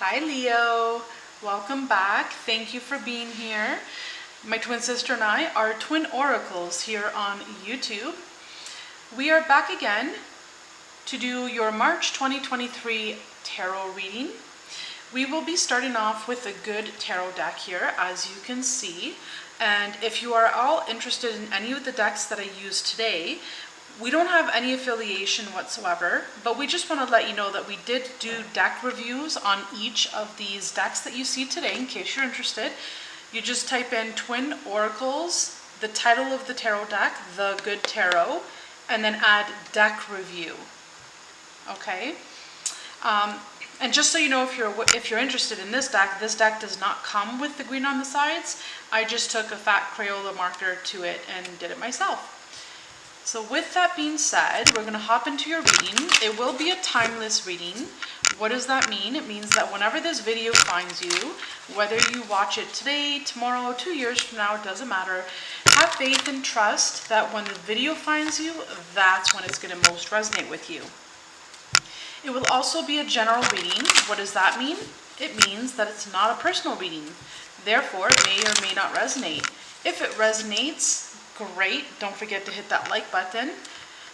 Hi Leo, welcome back. Thank you for being here. My twin sister and I are Twin Oracles here on YouTube. We are back again to do your March 2023 tarot reading. We will be starting off with a good tarot deck here, as you can see. And if you are all interested in any of the decks that I use today, we don't have any affiliation whatsoever, but we just want to let you know that we did do deck reviews on each of these decks that you see today. In case you're interested, you just type in Twin Oracles, the title of the tarot deck, The Good Tarot, and then add deck review. Okay? And just so you know, if you're interested in this deck does not come with the green on the sides. I just took a fat Crayola marker to it and did it myself. So with that being said, we're going to hop into your reading. It will be a timeless reading. What does that mean? It means that whenever this video finds you, whether you watch it today, tomorrow, 2 years from now, it doesn't matter. Have faith and trust that when the video finds you, that's when it's going to most resonate with you. It will also be a general reading. What does that mean? It means that it's not a personal reading. Therefore, it may or may not resonate. If it resonates, great. Don't forget to hit that like button.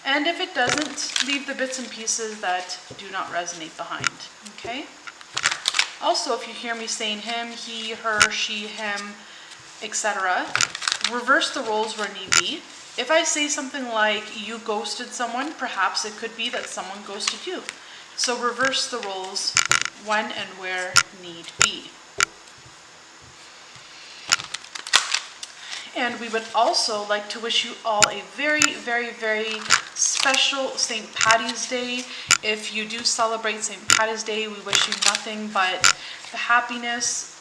And if it doesn't, leave the bits and pieces that do not resonate behind. Okay? Also, if you hear me saying him, he, her, she, him, etc., reverse the roles where need be. If I say something like you ghosted someone, perhaps it could be that someone ghosted you. So reverse the roles when and where need be. And we would also like to wish you all a very, very, very special St. Paddy's Day. If you do celebrate St. Paddy's Day, we wish you nothing but the happiest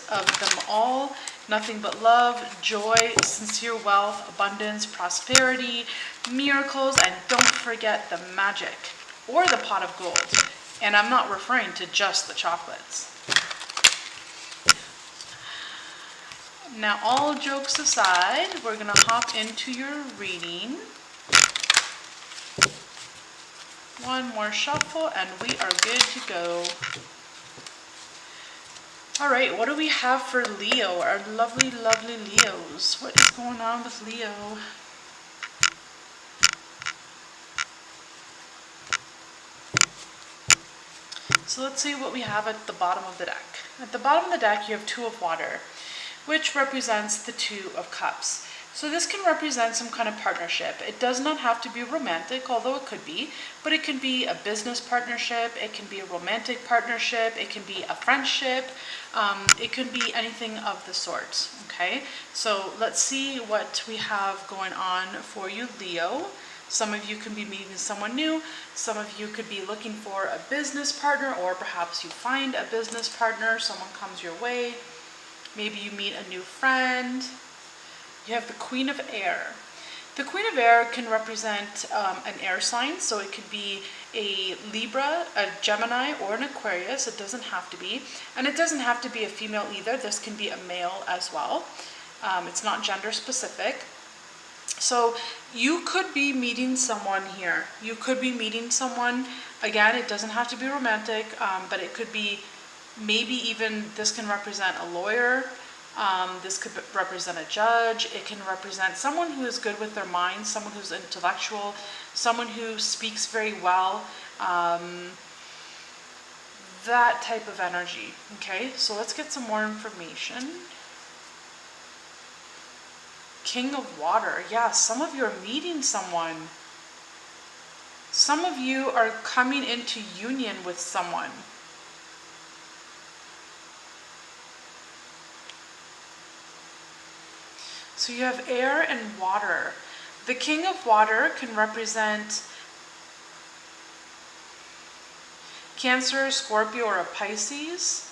of them all. Nothing but love, joy, sincere wealth, abundance, prosperity, miracles, and don't forget the magic or the pot of gold. And I'm not referring to just the chocolates. Now, all jokes aside, we're going to hop into your reading. One more shuffle and we are good to go. All right, what do we have for Leo, our lovely, lovely Leos? What is going on with Leo? So let's see what we have at the bottom of the deck. At the bottom of the deck, you have Two of Water, which represents the Two of Cups. So this can represent some kind of partnership. It does not have to be romantic, although it could be, but it can be a business partnership, it can be a romantic partnership, it can be a friendship, it could be anything of the sort, okay? So let's see what we have going on for you, Leo. Some of you can be meeting someone new, some of you could be looking for a business partner, or perhaps you find a business partner, someone comes your way. Maybe you meet a new friend. You have the Queen of Air. The Queen of Air can represent an air sign, so it could be a Libra, a Gemini, or an Aquarius. It doesn't have to be. And it doesn't have to be a female either. This can be a male as well. It's not gender specific. So you could be meeting someone here. You could be meeting someone. Again, it doesn't have to be romantic, but it could be maybe even this can represent a lawyer. This could represent a judge. It can represent someone who is good with their mind, someone who's intellectual, someone who speaks very well. That type of energy. Okay, so let's get some more information. King of Water. Yeah, some of you are meeting someone. Some of you are coming into union with someone. So you have air and water. The King of Water can represent Cancer, Scorpio, or a Pisces.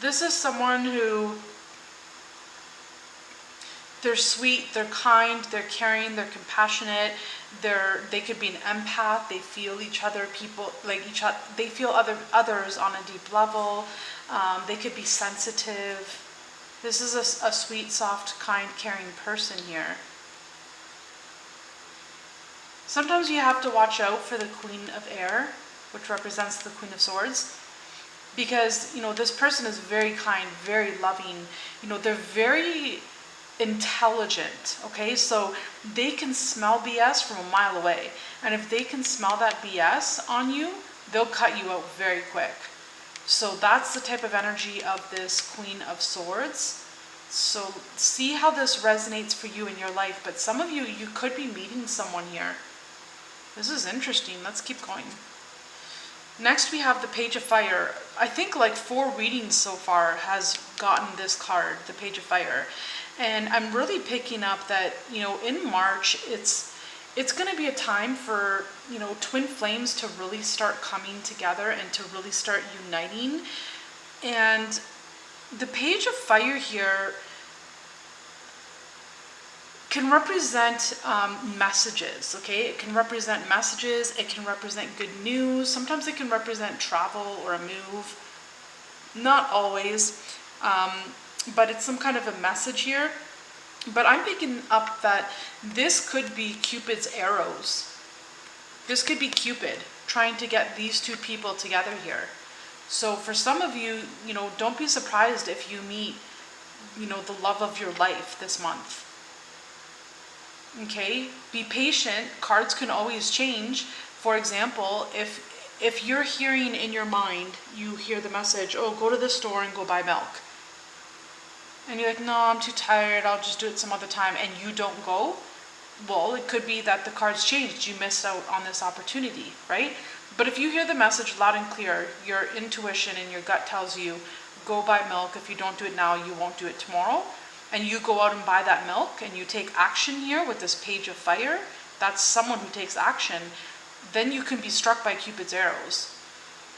This is someone who, they're sweet, they're kind, they're caring, they're compassionate, they could be an empath, they feel each other, they feel others on a deep level. They could be sensitive. This is a sweet, soft, kind, caring person here. Sometimes you have to watch out for the Queen of Air, which represents the Queen of Swords, because, this person is very kind, very loving. They're very intelligent, okay? So they can smell BS from a mile away. And if they can smell that BS on you, they'll cut you out very quick. So that's the type of energy of this Queen of Swords. So see how this resonates for you in your life. But some of you could be meeting someone here. This is interesting. Let's keep going. Next we have the Page of Fire. I think like 4 readings so far has gotten this card, the Page of Fire. And I'm really picking up that, in March, it's going to be a time for, twin flames to really start coming together and to really start uniting. And the Page of Fire here can represent messages, okay? It can represent messages, it can represent good news, sometimes it can represent travel or a move. Not always, but it's some kind of a message here. But I'm picking up that this could be Cupid's arrows. This could be Cupid trying to get these 2 people together here. So for some of you, don't be surprised if you meet, the love of your life this month. Okay, be patient. Cards can always change. For example, if you're hearing in your mind, you hear the message, oh, go to the store and go buy milk. And you're like, no, I'm too tired, I'll just do it some other time, and you don't go. Well, it could be that the cards changed. You missed out on this opportunity, right? But if you hear the message loud and clear, your intuition and your gut tells you, go buy milk. If you don't do it now, you won't do it tomorrow. And you go out and buy that milk and you take action here with this Page of Fire, that's someone who takes action, then you can be struck by Cupid's arrows.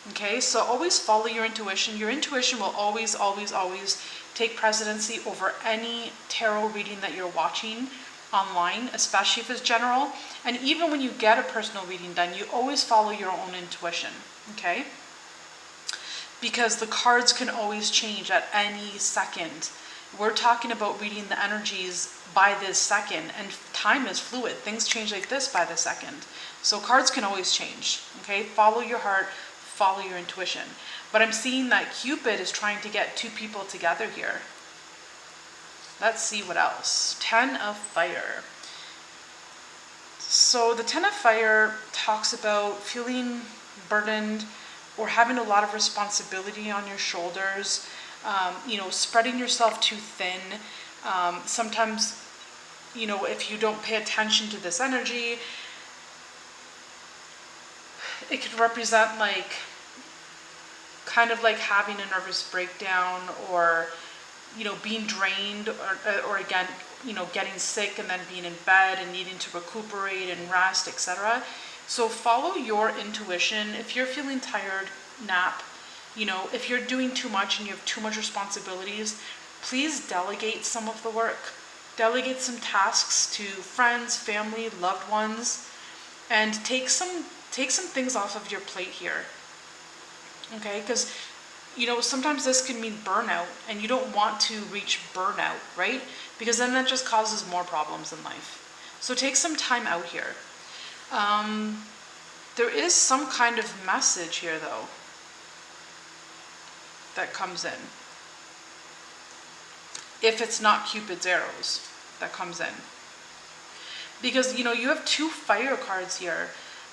Okay, so always follow your intuition. Your intuition will always, always, always take precedency over any tarot reading that you're watching online, especially if it's general. And even when you get a personal reading done, you always follow your own intuition, okay? Because the cards can always change at any second. We're talking about reading the energies by this second, and time is fluid. Things change like this by the second. So cards can always change, okay? Follow your heart, follow your intuition. But I'm seeing that Cupid is trying to get 2 people together here. Let's see what else. 10 of Fire. So the 10 of Fire talks about feeling burdened or having a lot of responsibility on your shoulders, spreading yourself too thin. Sometimes, if you don't pay attention to this energy, it could represent kind of like having a nervous breakdown, or being drained, or again, getting sick and then being in bed and needing to recuperate and rest, etc. So follow your intuition. If you're feeling tired, nap. If you're doing too much and you have too much responsibilities, please delegate some of the work. Delegate some tasks to friends, family, loved ones, and take some things off of your plate here. Okay, because sometimes this can mean burnout, and you don't want to reach burnout, right? Because then that just causes more problems in life. So take some time out here. There is some kind of message here, though, that comes in. If it's not Cupid's arrows that comes in. Because, you have 2 fire cards here.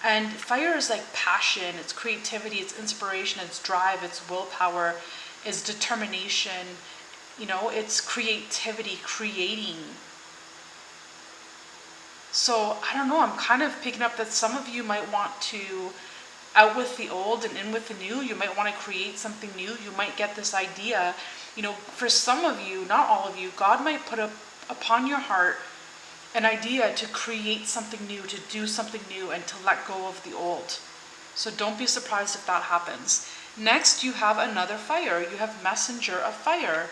And fire is like passion, it's creativity, it's inspiration, it's drive, it's willpower, it's determination, it's creativity, creating. So, I don't know, I'm kind of picking up that some of you might want to out with the old and in with the new. You might want to create something new. You might get this idea. For some of you, not all of you, God might put upon your heart an idea to create something new, to do something new, and to let go of the old. So don't be surprised if that happens. Next, you have another fire. You have Messenger of Fire,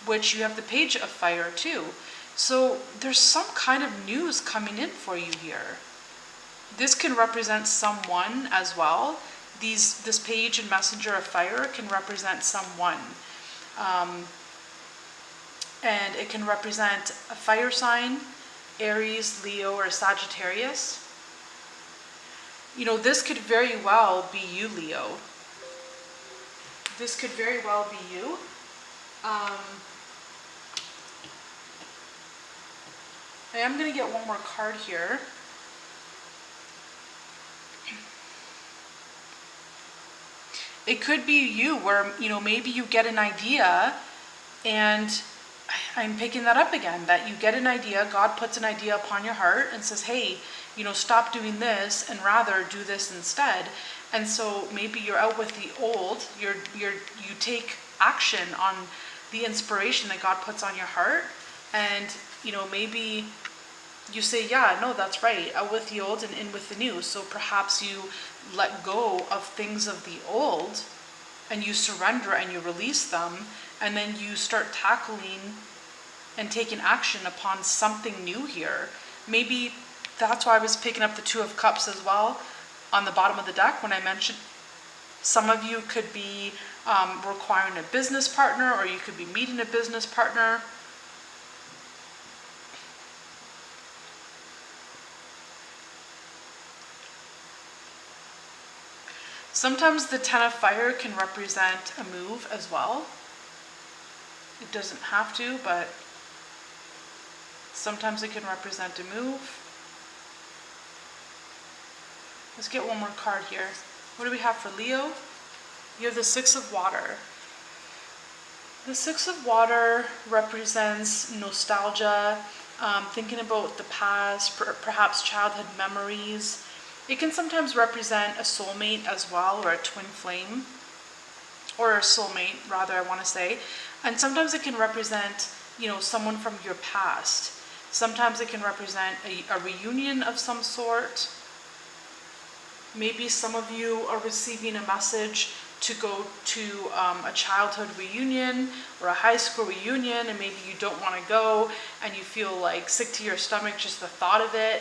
which you have the Page of Fire too. So there's some kind of news coming in for you here. This can represent someone as well. This Page and Messenger of Fire can represent someone. And it can represent a fire sign, Aries, Leo, or Sagittarius. You know, this could very well be you, Leo. This could very well be you. I am going to get one more card here. It could be you where, you know, maybe you get an idea, and I'm picking that up again, that you get an idea, God puts an idea upon your heart and says, hey, you know, stop doing this and rather do this instead. And so maybe you're out with the old, you take action on the inspiration that God puts on your heart, and, you know, maybe you say, yeah, no, that's right, out with the old and in with the new. So perhaps you let go of things of the old and you surrender and you release them, and then you start tackling and taking action upon something new here. Maybe that's why I was picking up the Two of Cups as well on the bottom of the deck when I mentioned some of you could be requiring a business partner, or you could be meeting a business partner. Sometimes the Ten of Fire can represent a move as well. It doesn't have to, but sometimes it can represent a move. Let's get one more card here. What do we have for Leo? You have the Six of Water. The Six of Water represents nostalgia, thinking about the past, perhaps childhood memories. It can sometimes represent a soulmate as well, or a twin flame, or a soulmate, rather, I want to say. And sometimes it can represent, you know, someone from your past. Sometimes it can represent a reunion of some sort. Maybe some of you are receiving a message to go to a childhood reunion or a high school reunion, and maybe you don't want to go and you feel like sick to your stomach just the thought of it.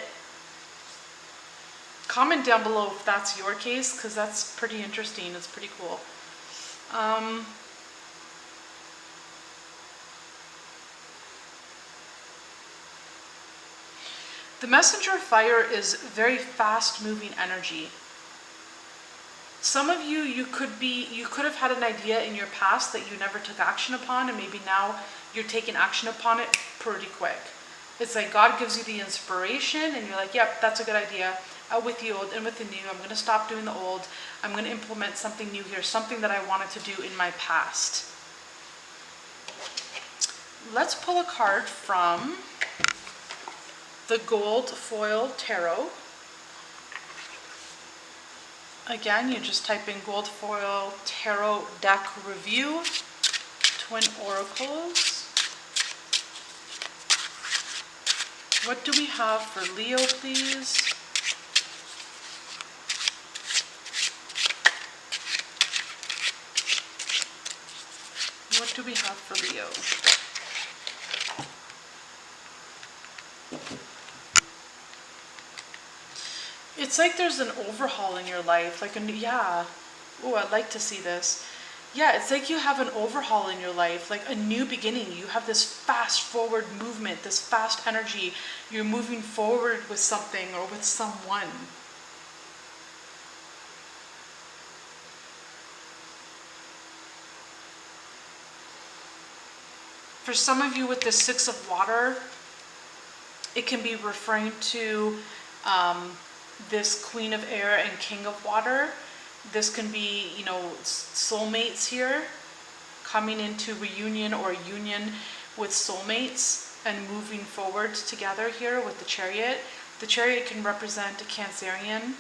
Comment down below if that's your case, because that's pretty interesting. It's pretty cool. The Messenger of Fire is very fast-moving energy. Some of you, you could have had an idea in your past that you never took action upon, and maybe now you're taking action upon it pretty quick. It's like God gives you the inspiration and you're like, yep, that's a good idea. Out with the old, in with the new. I'm going to stop doing the old. I'm going to implement something new here, something that I wanted to do in my past. Let's pull a card from the Gold Foil Tarot. Again, you just type in Gold Foil Tarot Deck Review, Twin Oracles. What do we have for Leo, please? What do we have for Leo? It's like there's an overhaul in your life, like yeah. Oh, I'd like to see this. Yeah, it's like you have an overhaul in your life, like a new beginning. You have this fast forward movement, this fast energy. You're moving forward with something or with someone. For some of you with the Six of Water, it can be referring to this Queen of Air and King of Water. This can be, you know, soulmates here, coming into reunion or union with soulmates and moving forward together here with the Chariot. The Chariot can represent a Cancerian.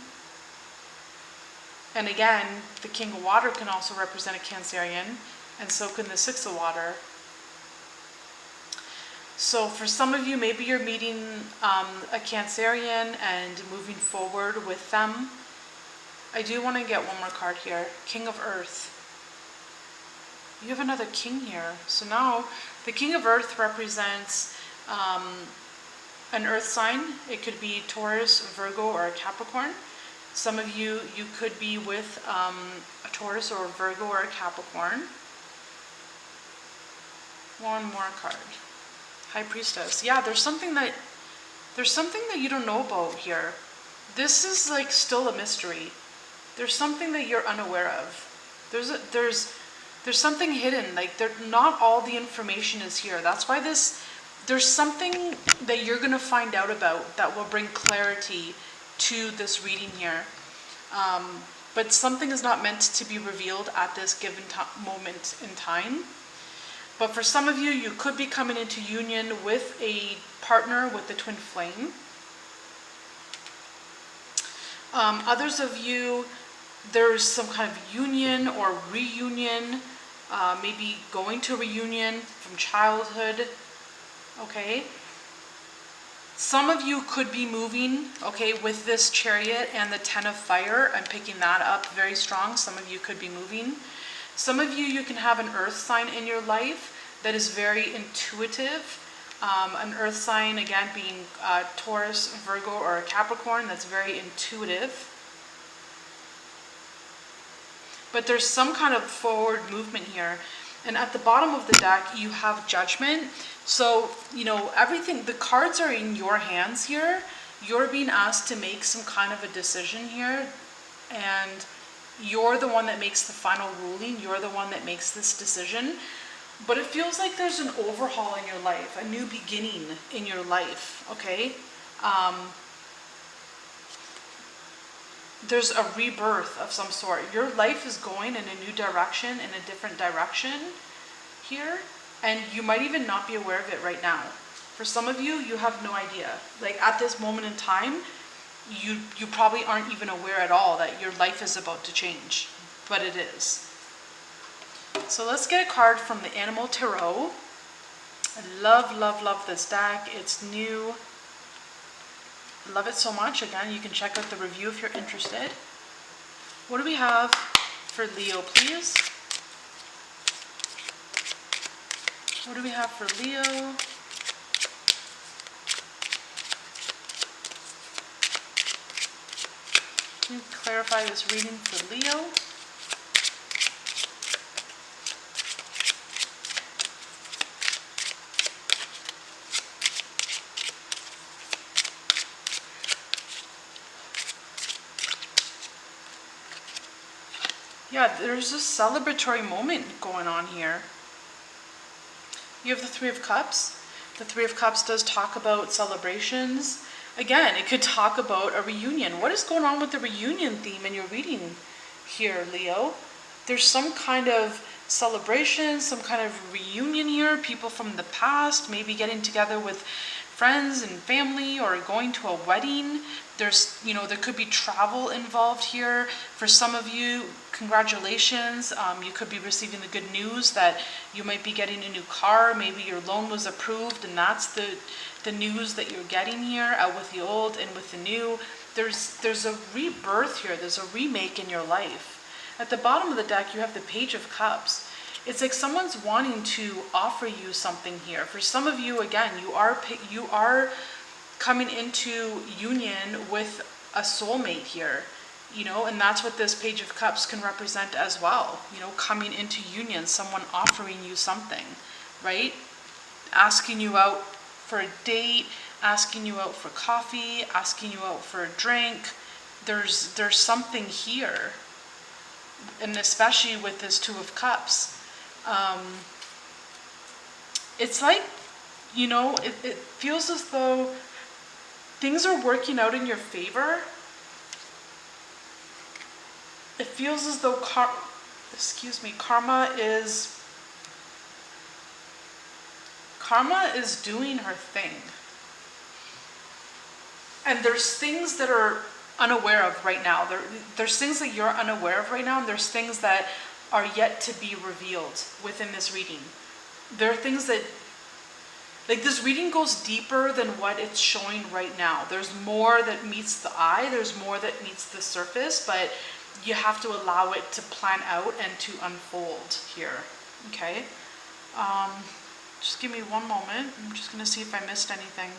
And again, the King of Water can also represent a Cancerian, and so can the Six of Water. So for some of you, maybe you're meeting a Cancerian and moving forward with them. I do want to get one more card here. King of Earth. You have another king here. So now the King of Earth represents an earth sign. It could be Taurus, Virgo, or a Capricorn. Some of you, you could be with a Taurus or a Virgo or a Capricorn. One more card. High Priestess. Yeah, there's something that you don't know about here. this is like still a mystery. There's something that you're unaware of. There's something hidden. Like not all the information is here. That's why there's something that you're gonna find out about that will bring clarity to this reading here. But something is not meant to be revealed at this given moment in time. But for some of you, you could be coming into union with a partner with the twin flame. Others of you, there's some kind of union or reunion, maybe going to a reunion from childhood, okay? Some of you could be moving, okay, with this Chariot and the Ten of Fire. I'm picking that up very strong. Some of you could be moving. Some of you, you can have an earth sign in your life that is very intuitive. An earth sign, again, being Taurus, Virgo, or a Capricorn, that's very intuitive. But there's some kind of forward movement here. And at the bottom of the deck, you have Judgment. So, you know, everything, the cards are in your hands here. You're being asked to make some kind of a decision here. And you're the one that makes the final ruling. You're the one that makes this decision. But it feels like there's an overhaul in your life, a new beginning in your life, okay? There's a rebirth of some sort. Your life is going in a new direction, in a different direction here, and you might even not be aware of it right now. For some of you, you have no idea. Like at this moment in time, you probably aren't even aware at all that your life is about to change, but it is. So let's get a card from the Animal Tarot. I love, love, love this deck. It's new. Love it so much. Again, you can check out the review if you're interested. What do we have for Leo, please? What do we have for Leo? Can you clarify this reading for Leo? Yeah, there's a celebratory moment going on here. You have the Three of Cups. The Three of Cups does talk about celebrations. Again, it could talk about a reunion. What is going on with the reunion theme in your reading here, Leo? There's some kind of celebration, some kind of reunion here. People from the past, maybe getting together with friends and family or going to a wedding. There's, you know, there could be travel involved here. For some of you, congratulations. You could be receiving the good news that you might be getting a new car. Maybe your loan was approved and that's the news that you're getting here, out with the old and with the new. There's a rebirth here. There's a remake in your life. At the bottom of the deck, you have the Page of Cups. It's like someone's wanting to offer you something here. For some of you, again, you are coming into union with a soulmate here, you know, and that's what this Page of Cups can represent as well. You know, coming into union, someone offering you something, right? Asking you out for a date, asking you out for coffee, asking you out for a drink. There's something here, and especially with this Two of Cups. It's like, you know, it feels as though things are working out in your favor. It feels as though karma is doing her thing. And there's things that are unaware of right now. There's things that you're unaware of right now, and there's things that are yet to be revealed within this reading. There are things that, like, this reading goes deeper than what it's showing right now. There's more that meets the eye, there's more that meets the surface, but you have to allow it to plan out and to unfold here, okay? Just give me one moment. I'm just gonna see if I missed anything.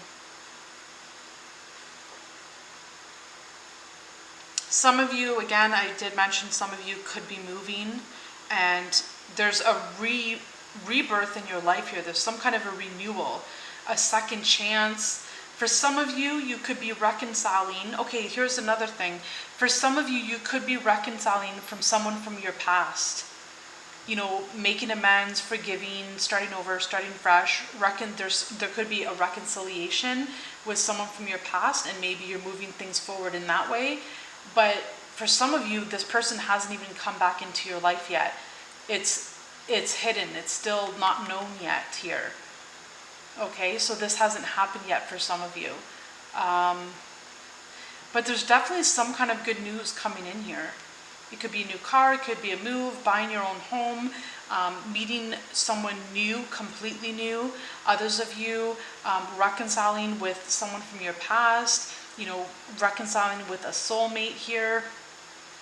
Some of you, again, I did mention some of you could be moving, and there's a rebirth in your life here. There's some kind of a renewal, a second chance. For some of you, you could be reconciling. Okay, here's another thing. For some of you, you could be reconciling from someone from your past. You know, making amends, forgiving, starting over, starting fresh. There could be a reconciliation with someone from your past, and maybe you're moving things forward in that way. But for some of you, this person hasn't even come back into your life yet. It's hidden. It's still not known yet here. Okay, so this hasn't happened yet for some of you. But there's definitely some kind of good news coming in here. It could be a new car, it could be a move, buying your own home, meeting someone new, completely new. Others of you reconciling with someone from your past, you know, reconciling with a soulmate here.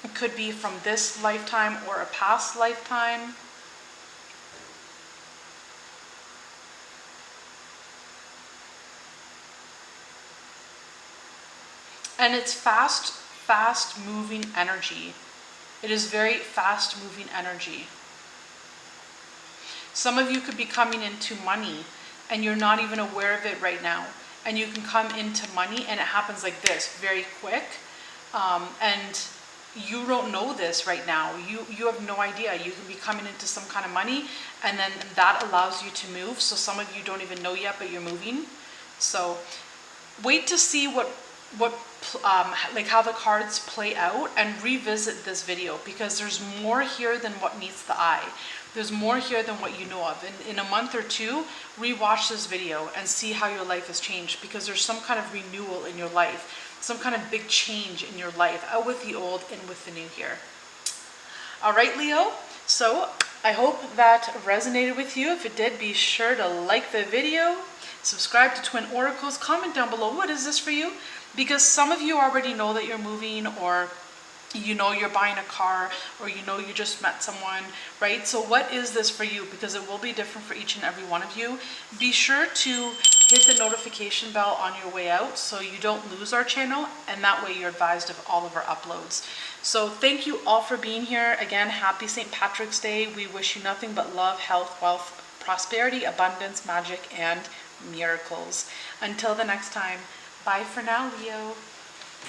It could be from this lifetime or a past lifetime. And it's fast moving energy. It is very fast moving energy. Some of you could be coming into money and you're not even aware of it right now. And you can come into money and it happens like this, very quick. And you don't know this right now. You have no idea. You can be coming into some kind of money and then that allows you to move. So some of you don't even know yet, but you're moving. So wait to see like how the cards play out, and revisit this video, because there's more here than what meets the eye. There's more here than what you know of. In a month or two, rewatch this video and see how your life has changed, because there's some kind of renewal in your life, some kind of big change in your life, out with the old, in with the new here. All right, Leo. So I hope that resonated with you. If it did, be sure to like the video, subscribe to Twin Oracles, comment down below, what is this for you? Because some of you already know that you're moving, or you know you're buying a car, or you know you just met someone, right? So what is this for you? Because it will be different for each and every one of you. Be sure to hit the notification bell on your way out so you don't lose our channel, and that way you're advised of all of our uploads. So thank you all for being here. Again, happy St. Patrick's Day. We wish you nothing but love, health, wealth, prosperity, abundance, magic, and miracles. Until the next time, bye for now, Leo.